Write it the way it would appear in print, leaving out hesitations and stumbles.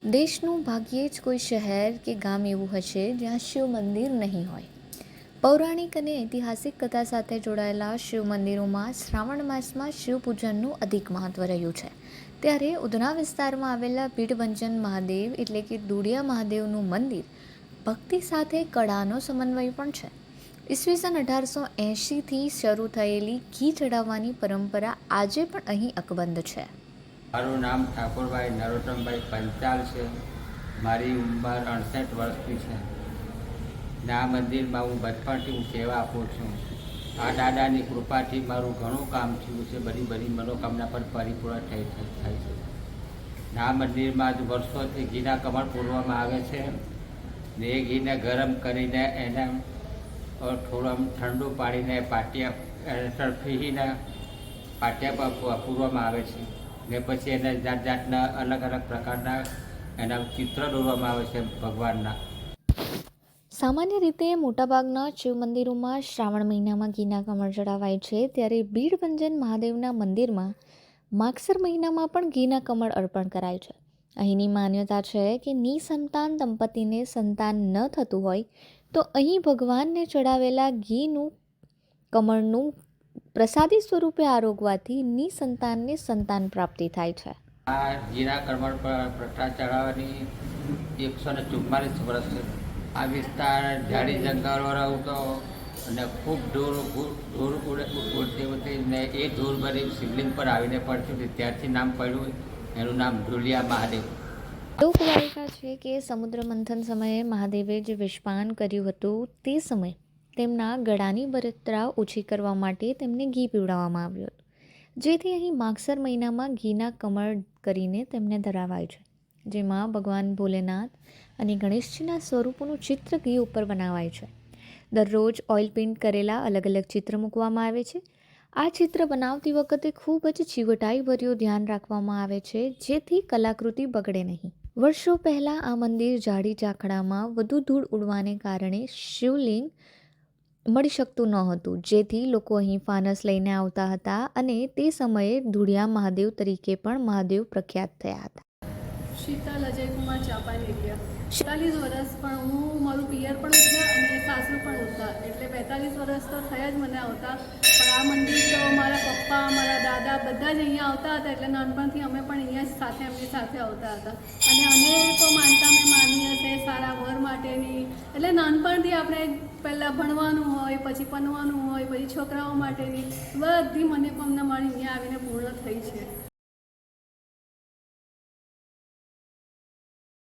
દેશનું ભાગ્યે જ કોઈ શહેર કે ગામ એવું હશે જ્યાં શિવ મંદિર નહીં હોય. પૌરાણિક અને ઐતિહાસિક કથા સાથે જોડાયેલા શિવ મંદિરોમાં શ્રાવણ માસમાં શિવ પૂજનનું અધિક મહત્વ રહ્યું છે. ત્યારે ઉધના વિસ્તારમાં આવેલા ભીડભંજન મહાદેવ એટલે કે દુડિયા મહાદેવનું મંદિર ભક્તિ સાથે કળાનો સમન્વય પણ છે. ઈસવીસન 1880થી શરૂ થયેલી ઘી ચડાવવાની પરંપરા આજે પણ અહીં અકબંધ છે. મારું નામ ઠાકોરભાઈ નરોત્તમભાઈ પંચાલ છે. મારી ઉંમર 68 વર્ષની છે. ને આ મંદિરમાં હું બચપણથી સેવા આપું છું. આ દાદાની કૃપાથી મારું ઘણું કામ થયું છે. બધી મનોકામના પર પરિપૂર્ણ થાય છે. ને આ મંદિરમાં જ વર્ષોથી ઘીના કમળ પૂરવામાં આવે છે. ને એ ઘીને ગરમ કરીને એને થોડું ઠંડુ પાડીને પાટિયા તરફીને પાટિયા પૂરવામાં આવે છે. ને પછી એને જાત જાતના અલગ અલગ પ્રકારના એના ચિત્ર દોરવામાં આવે છે ભગવાનના. સામાન્ય રીતે મોટાભાગના શિવ મંદિરોમાં શ્રાવણ મહિનામાં ઘીના કમળ ચડાવાય છે. ત્યારે ભીડભંજન મહાદેવના મંદિરમાં માગસર મહિનામાં પણ ઘીના કમળ અર્પણ કરાય છે. અહીંની માન્યતા છે કે નિસંતાન દંપતીને સંતાન ન થતું હોય તો અહીં ભગવાનને ચડાવેલા ઘીનું કમળનું પ્રસાદી સ્વરૂપે આરોગવાથી નિસંતાનને સંતાન પ્રાપ્તિ થાય છે. આ ઘીના કમળ પર પ્રથા ચડાવવાની 144 વર્ષ છે. આ વિસ્તાર ઝાડી જંગલવાળો હતો અને ખૂબ ધૂળ ઉડતી હતી ને એ ધૂળ બધી શિવલિંગ પર આવીને પડતી હતી. ત્યારથી નામ પડ્યું, એનું નામ દુડિયા મહાદેવ. લોકવાયકા છે કે સમુદ્ર મંથન સમયે મહાદેવે જે વિષપાન કર્યું હતું તે સમયે તેમના ગળાની બળતરા ઓછી કરવા માટે તેમને ઘી પીવડાવવામાં આવ્યું હતું, જેથી અહીં માગસર મહિનામાં ઘીના કમળ કરીને તેમને ધરાવાય છે, જેમાં ભગવાન ભોલેનાથ અને ગણેશજીના સ્વરૂપોનું ચિત્ર ઘી ઉપર બનાવાય છે. દરરોજ ઓઇલ પેઇન્ટ કરેલા અલગ અલગ ચિત્ર મૂકવામાં આવે છે. આ ચિત્ર બનાવતી વખતે ખૂબ જ ચીવટાઈભર્યું ધ્યાન રાખવામાં આવે છે, જેથી કલાકૃતિ બગડે નહીં. વર્ષો પહેલાં આ મંદિર ઝાડી ઝાખડામાં વધુ ધૂળ ઉડવાને કારણે શિવલિંગ મળી શકતું ન હતું, જેથી લોકો અહીં ફાનસ લઈને આવતા હતા અને તે સમયે દુડિયા મહાદેવ તરીકે પણ મહાદેવ પ્રખ્યાત થયા હતા. શીતલ અજયકુમાર ચાપાનેરિયા. 45 વર્ષ, પણ હું મારું પિયર પણ ઉઠ્યા અને સાસુ પણ ઉઠતા, એટલે 45 વર્ષ તો થયા જ મને આવતા. પણ આ મંદિર તો મારા પપ્પા, મારા દાદા બધા જ અહીંયા આવતા હતા, એટલે નાનપણથી અમે પણ અહીંયા જ સાથે એમની સાથે આવતા હતા. અને અનેકો માનતા મેં માની હશે સારા વર માટેની, એટલે નાનપણથી આપણે પહેલાં ભણવાનું હોય, પછી પનવાનું હોય, પછી છોકરાઓ માટેની બધી મનોકામના મારી અહીંયા આવીને પૂર્ણ થઈ છે.